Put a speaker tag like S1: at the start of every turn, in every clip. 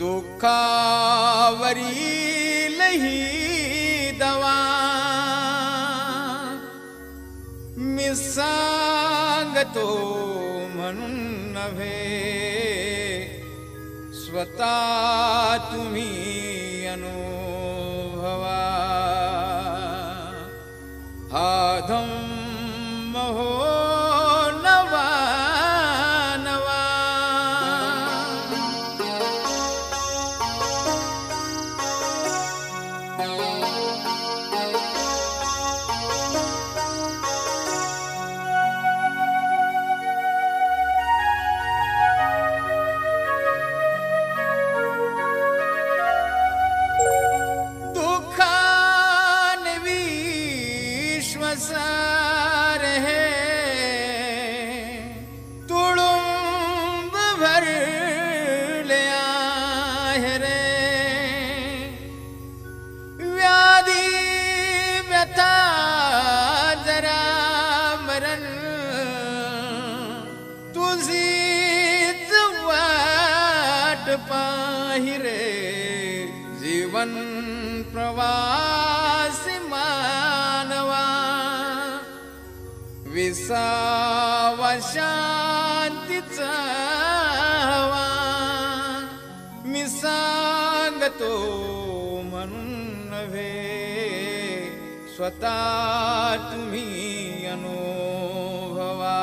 S1: दुःखावरील ही दवा मी सांगतो म्हणून नव्हे, स्वतः तुम्ही अनुभवा. हा धम्म हो नवा नवा. सार है तुडुंब भरल्या है रे. व्याधी व्यथा जरा मरण तुझीच वाट पाहि रे. जीवन प्रवासी मानवा विसावा शांतीचा हवा. मी सांगतो म्हणून नव्हे, स्वतः तुम्ही अनुभवा.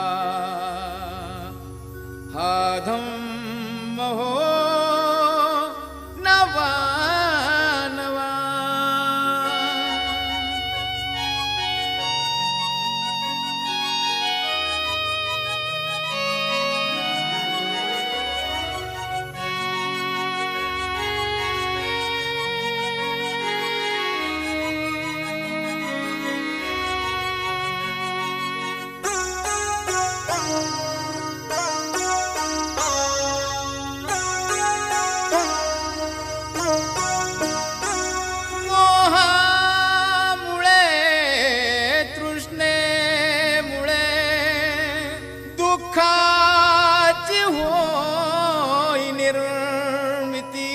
S1: हा धम्म हो नवा नवा. दुःखाची होई निर्मिती.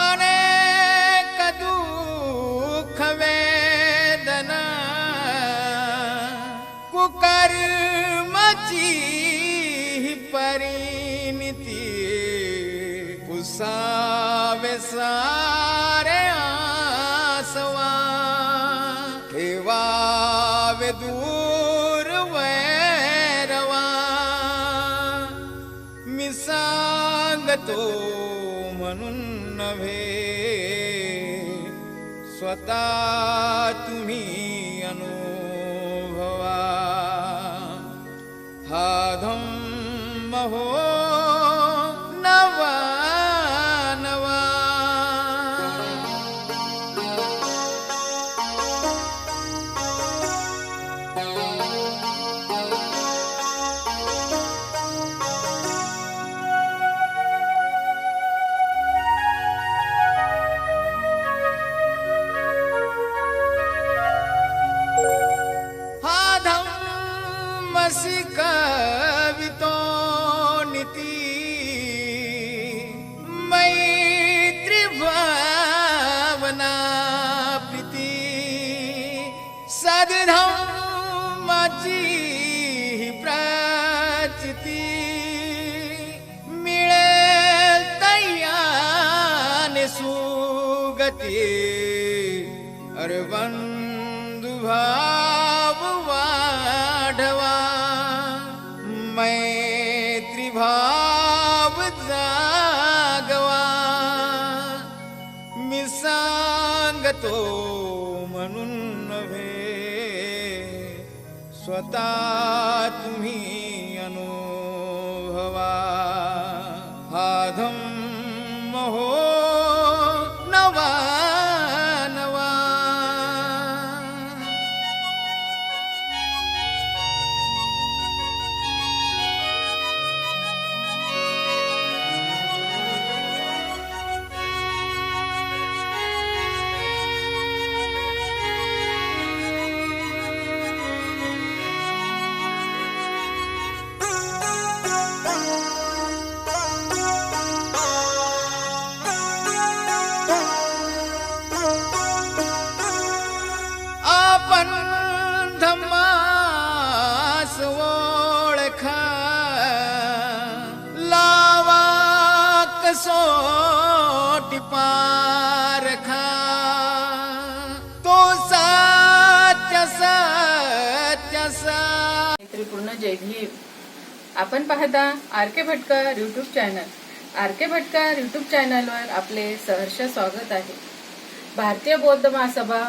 S1: अनेक दुःख वेदना कुकर्माची परिणिती. पुसावे सारे आसवा, ठेवावे दूर वैरवा. मी सांगतो म्हणून नव्हे, स्वतः तुम्ही अनुभवा. हा धम्म हो नवा नवा. कवितो नीति मैत्री भावना प्रीती. सद्धम्माची प्राचिती मिळेल तयाने सुगती. अरे बंधु भाव वाढवा, मैत्री भाव जागवा. मी सांगतो म्हणून नव्हे, स्वतः तुम्ही अनुभवा. हा धम्म हो नवा नवा. सोटी पारखा तो सत्य सत्य
S2: पूर्ण जय भीम. आपण पाहता R K. Bhatkar YouTube channel. R K. Bhatkar YouTube चॅनलवर आपले सहर्ष स्वागत आहे. भारतीय बौद्ध महासभा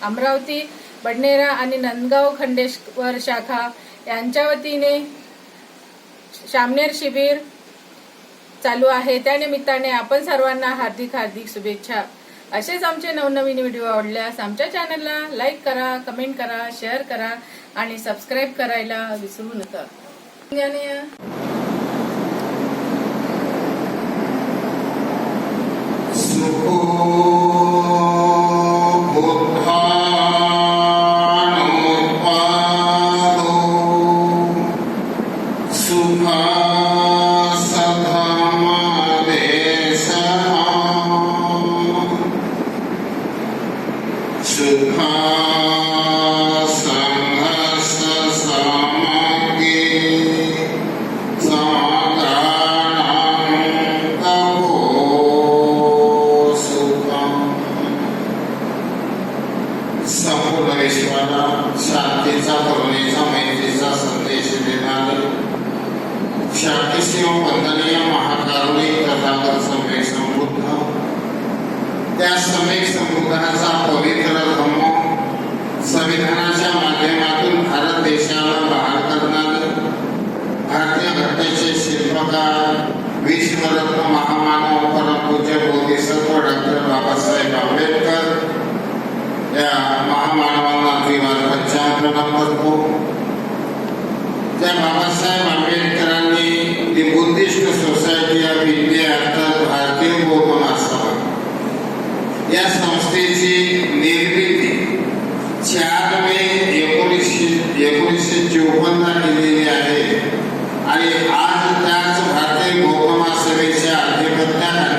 S2: अमरावती, बडनेरा आणि नंदगाव खंडेश्वर शाखा यांच्या वतीने शामनेर शिबिर चालू आहे. त्यानिमित्ताने आपण सर्वांना हार्दिक हार्दिक शुभेच्छा. असेच आमचे नवनवीन व्हिडिओ आवडल्यास आमच्या चॅनलला लाईक करा, कमेंट करा, शेअर करा आणि सबस्क्राईब करायला विसरू नका.
S3: संपूर्ण विश्वाला शांतीचा, करुणेचा, मैत्रीचा संदेश देणारे शांतीशिव वंदनीय महाकारुणिक तथागत सम्यक संबुद्ध, त्या सम्यक संबुद्धाचा पवित्र धम्म संविधानाच्या माध्यमातून भारत देशाला बहाल करणारे भारतीय घटनेचे शिल्पकार, विश्वरत्न महामानव परमपूज्य बोधिसत्व डॉक्टर बाबासाहेब आंबेडकर या महामानवांना अभिवादन प्रणाम करतो. त्या बाबासाहेब आंबेडकरांनी दी बुद्धिस्ट सोसायटी ऑफ इंडिया अर्थात भारतीय बौद्ध महासभा या संस्थेची निर्मिती 4 मे 1954 केलेली आहे आणि आज त्याच भारतीय बौद्ध महासभेच्या अधिपत्याखाली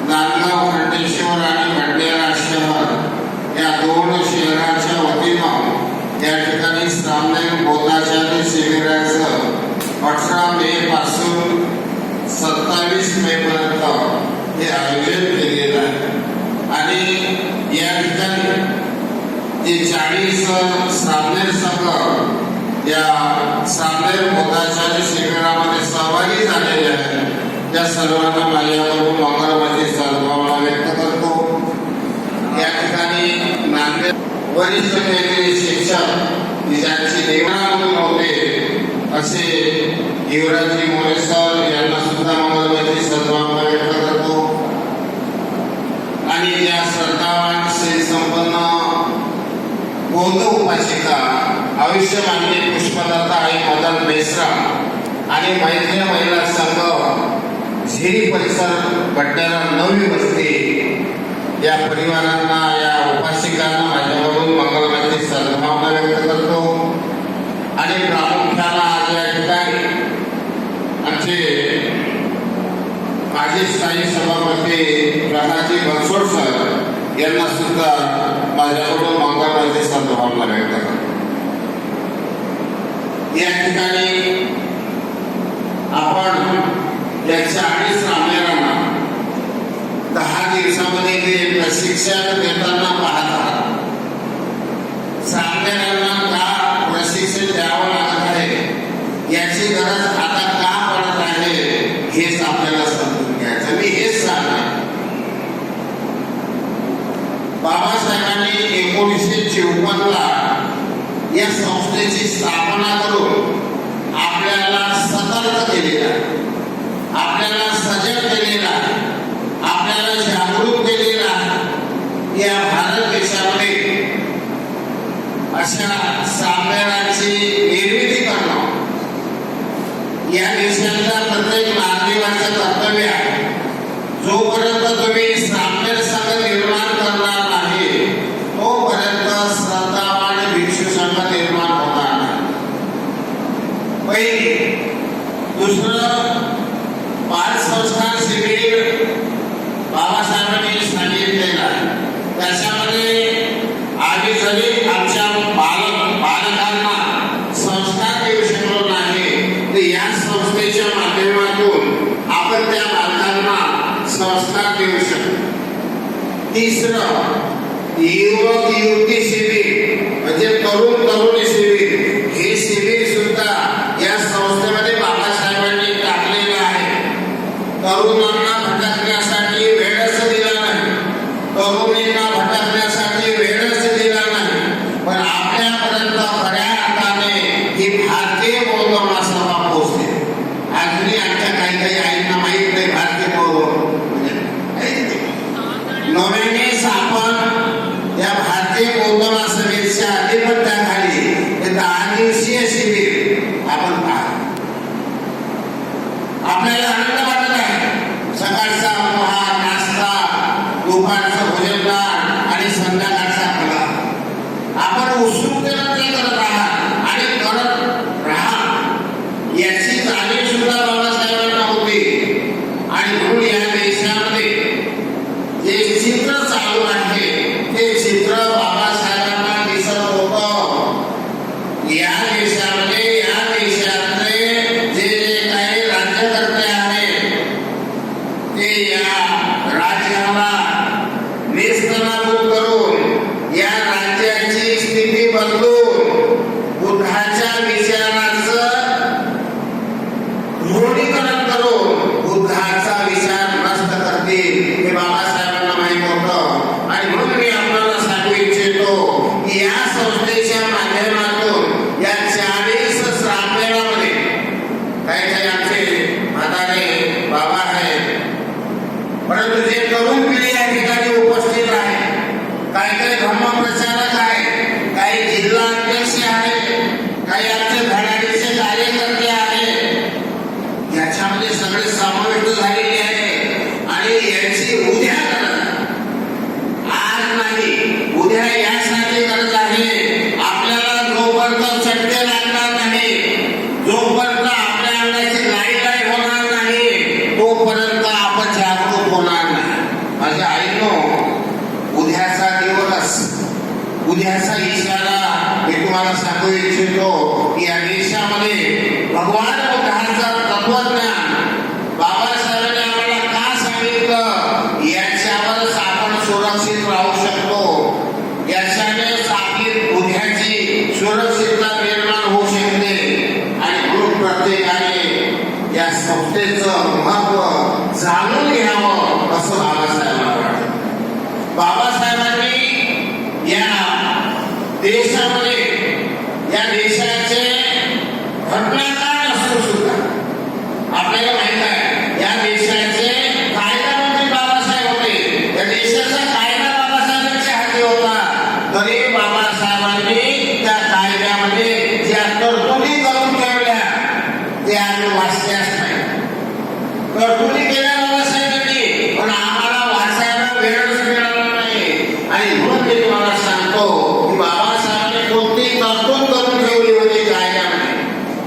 S3: नांदगाव, खंडेश्वर आणि बडनेरा शहर या 2 शहराच्या वतीनं या ठिकाणी सामने बौद्धाचार्य शिबिराचं 18 मे पासून 27 मे पर्यंत हे आयोजन केलेलं आहे आणि या ठिकाणी जे 40 सामनेर संघ या सामनेर बौद्धाचार्य शिबिरामध्ये सहभागी झालेले आहेत. त्या सर्वांना माझ्याकडून मंगळवारची सद्भावना व्यक्त करतो. या ठिकाणी नांदेड वरिष्ठ केलेले शिक्षक ज्यांची देवाणघेवाण होते असे युवराजी मोरे सर यांना सुद्धा मंगळवारची सद्भावना व्यक्त करतो आणि या श्रद्धावान श्री संपन्न बौद्ध उपासिका आयुष्यमानी पुष्पलता आई मदन मेश्राम आणि मैत्री महिला संघ झिरी परिसर बडनेरा 9वी वस्ती या परिवारांना, या उपासिकांना माझ्याकडून मंगळवारची सद्भावना व्यक्त करतो आणि प्रामुख्याने आज या ठिकाणी आमचे माजी स्थायी सभापती प्रकाशजी बनसोड सर यांना सुद्धा माझ्याकडून मंगळवारची सद्भावना व्यक्त करतो. या ठिकाणी आपण या 40 सामनेरांना 10 दिवसामध्ये ते प्रशिक्षण देताना पाहतात. सामनेरांना का प्रशिक्षण द्यावं लागत आहे, याची गरज आता का पडत आहे हेच आपल्याला समजून घ्यायचं. मी हेच सांगणार, बाबासाहेबांनी 1954 या संस्थेची स्थापना करून आपल्याला सतर्क केलेला, आपल्याला सजग केलेला, आपल्याला जागरूक केलेला. या भारत देशामध्ये अशा सामनेरांची निर्मिती करणं या देशाच्या प्रत्येक नागरिकाचं कर्तव्य आहे. जोपर्यंत तुम्ही सामनेर संघ निर्माण करणार नाही तोपर्यंत श्रद्धावान भिक्षू संघ निर्माण होणार नाही. दुसरं तिसरं युवक युवती शिबिर म्हणजे तरुण तरुणी शिबिर, हे शिबिर सुद्धा या संस्थेमध्ये बाबासाहेबांनी टाकलेलं आहे. तरुणांना भटकण्यासाठी वेळच दिला नाही, तरुणींना भटकण्यासाठी वेळच दिला नाही, पण आपल्यापर्यंत खऱ्या अर्थाने ही भारतीय बौद्ध सभा पोहोचते. अजूनही आमच्या काही आईंना माहीत नाही भारतीय बौद्ध नव्याने आपण या भारतीय बौद्ध महासभेच्या अधिपत्याखाली 10 दिवसीय शिबिर आपण पाहतो. आपल्याला आनंद वाटत आहे. सकाळचा उपहार, नाश्ता, दुपारचं भोजनदान आणि संध्याकाळचा फलाहार आपण उत्सुकतेने ते करत आहात आणि करत राहा, याची जाणीव सुद्धा बाबासाहेबांना होती. आणि म्हणून या देशामध्ये जे चित्र चालू आहे ते चित्र बाबासाहेबांना दिसत होतं. या देशामध्ये या देशातले जे जे काही राज्यकर्ते आहेत ते या राज्याला नेस्तनाबूत करून या राज्याची स्थिती बदलून बुद्धाच्या विचाराचं ध्रुवीकरण करून बुद्धाचा विचार नष्ट करतील हे बाबासाहेबांना माहित होतं. आणि म्हणून मी आपल्याला सांगू इच्छितो की या संस्थेच्या माध्यमातून या 40 श्राममेळामध्ये काही काही आमचे म्हातारे बाबा आहेत, परंतु जे तरुण पिढी या ठिकाणी उपस्थित आहे, काही धर्मप्रचारक आहेत, काही जिल्हा अध्यक्ष आहेत, काही आमचे धडाडीचे कार्यकर्ते आहेत, याच्यामध्ये सगळे समाविष्ट झालेले आहे. आणि याची उद्या गरज आज नाही, उद्या यासाठी गरज आहे. आपल्याला जोपर्यंत चटके लागणार नाही, जोपर्यंत आपल्या अंगाची गाडी होणार नाही, तोपर्यंत आपण जागरूक होणार नाही. माझ्या आईनो, उद्याचा दिवस, उद्याचा इशारा मी तुम्हाला सांगू इच्छितो की या देशामध्ये भगवान बुद्धाचं तत्वज्ञान बाबासाहेबांनी आम्हाला का सांगितलं, याच्यावरच आपण सुरक्षित राहू शकतो. याच्यानेच आपली उद्याची सुरक्षितता निर्माण होऊ शकते. आणि म्हणून प्रत्येकाने या संस्थेचं महत्व जाणून घ्यावं असं बाबासाहेबांना वाटतं. बाबासाहेबांनी या देशामध्ये या देशाचे घटनाकार असून सुद्धा आपल्याला माहित आहे या देशाचे कायदा मंत्री बाबासाहेब होते. या देशाचा कायदा बाबासाहेबांच्या हाती होता. तरी बाबासाहेबांनी त्या कायद्यामध्ये ज्या तरतुदी करून ठेवल्या ते आम्ही वाचल्याच नाही. तरतुदी केल्या बाबासाहेबांनी, पण आम्हाला वाचायला वेळच मिळाला नाही. आणि म्हणून मी तुम्हाला सांगतो की बाबासाहेबांनी कोणती तरतूद करून ठेवली होती कायद्यामध्ये,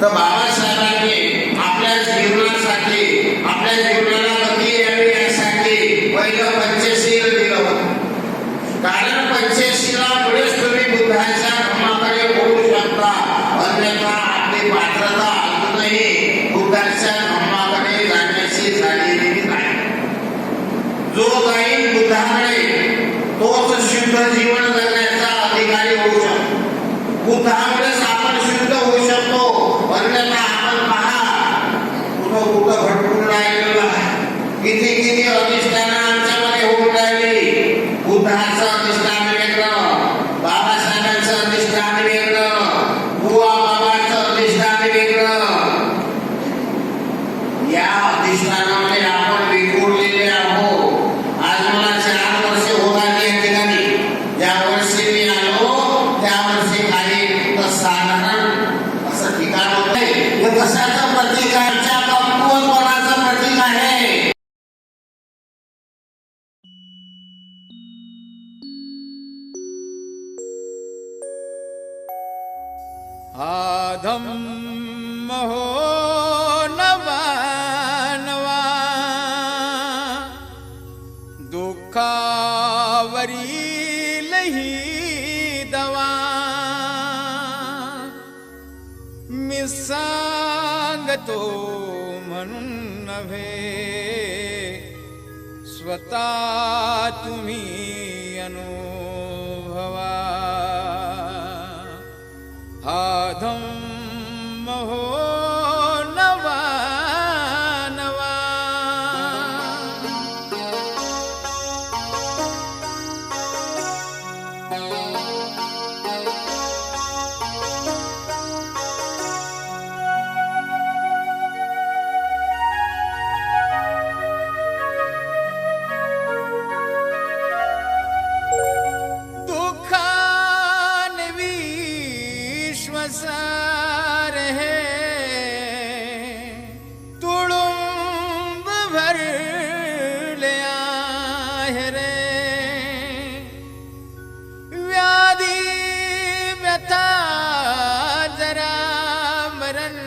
S3: तर बाबासाहेबांनी आपल्या जीवनासाठी, आपल्या जीवनाला गती यावी यासाठी पहिलं पंचशील दिलं होतं. कारण पंचशीलामुळेच तुम्ही बुद्धाच्या धर्माकडे वळू शकता. अन्यथा आपली पात्रता अजूनही बुद्धाच्या धर्माकडे जाण्याची झालेली नाही. जो जाईल बुद्धाकडे तोच शुद्ध जीवन जगण्याचा अधिकारी होऊ शकतो. बुद्धामुळेच आपण शुद्ध होऊ शकतो. अन्यथा आपण पहा कुठं भटकून राहिलेलं आहे. किती अधिष्ठानं आमच्यामध्ये होऊन राहिली. बुद्धाचं अधिष्ठान वेगळं, बाबासाहेबांचं अधिष्ठान वेगळं, बुवा बाबांचं अधिष्ठान वेगळं. या अधिष्ठानामध्ये आपण विखुरलेले आहोत. आज मला 4 वर्ष होत आली या ठिकाणी. ज्या वर्षी मी आलो त्या वर्षी काही साधारण असं ठिकाण होत आहे. हे कशाचं प्रतीक आहे? कमकुवतपणाचं प्रतीक आहे.
S1: धम्म हो नवा नवा दुःखावरील ही दवा मी सांगतो म्हणून नव्हे स्वतः तुम्ही अनुभवा हा धम्म हो नवा नवा दुखाने विश्वसार है तुडुंब भरले आहे रे व्याधी व्यथा जरा मरण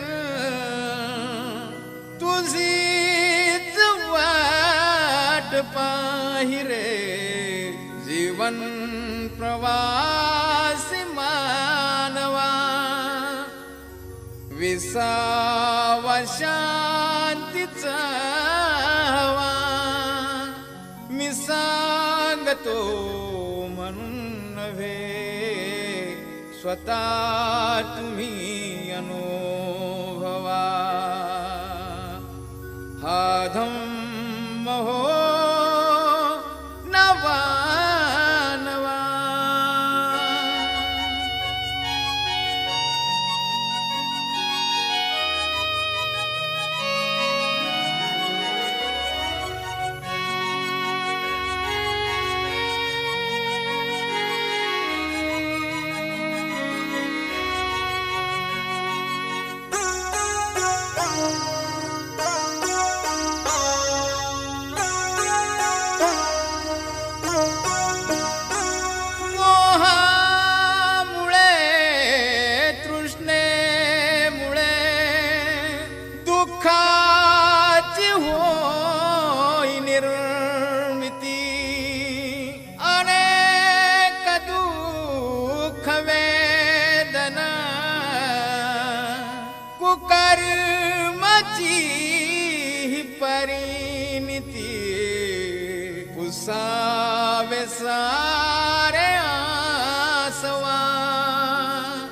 S1: तुझीच वाट पाहि रे जीवन प्रवासी मानवा विसावा शांतीचा हवा मी सांगतो म्हणून नव्हे स्वतः तुम्ही अनुभवा हा धम्म हो नवा नवा मोहामुळे तृष्णेमुळे दुःखाची होई निर्मिती अनेक दुःख वेदना कुकर्माची ही परिणिती पुसावे सारे आसवा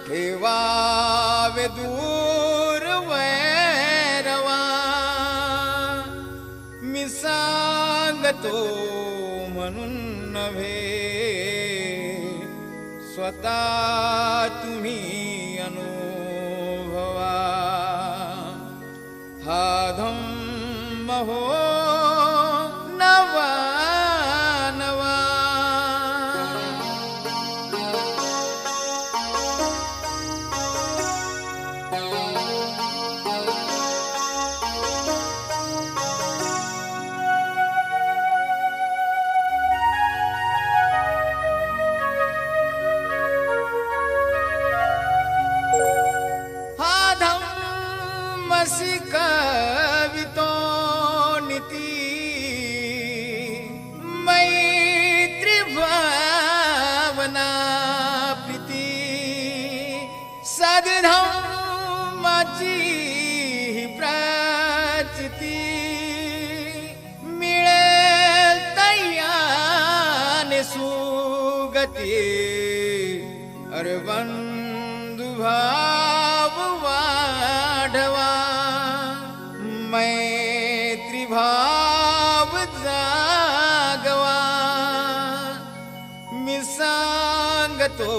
S1: ठेवावे दूर वैरवा मी सांगतो म्हणून नव्हे स्वतः तुम्ही अनुभवा हा धम्म हो नवा नवा हा धम्म शिकवितो नीती मैत्री भावना प्रीती सद्धम्माची ही प्राचिती मिळेल तयाने सुगती अरे बंधु भाव वाढवा मैत्री भाव जागवा मी सांगतो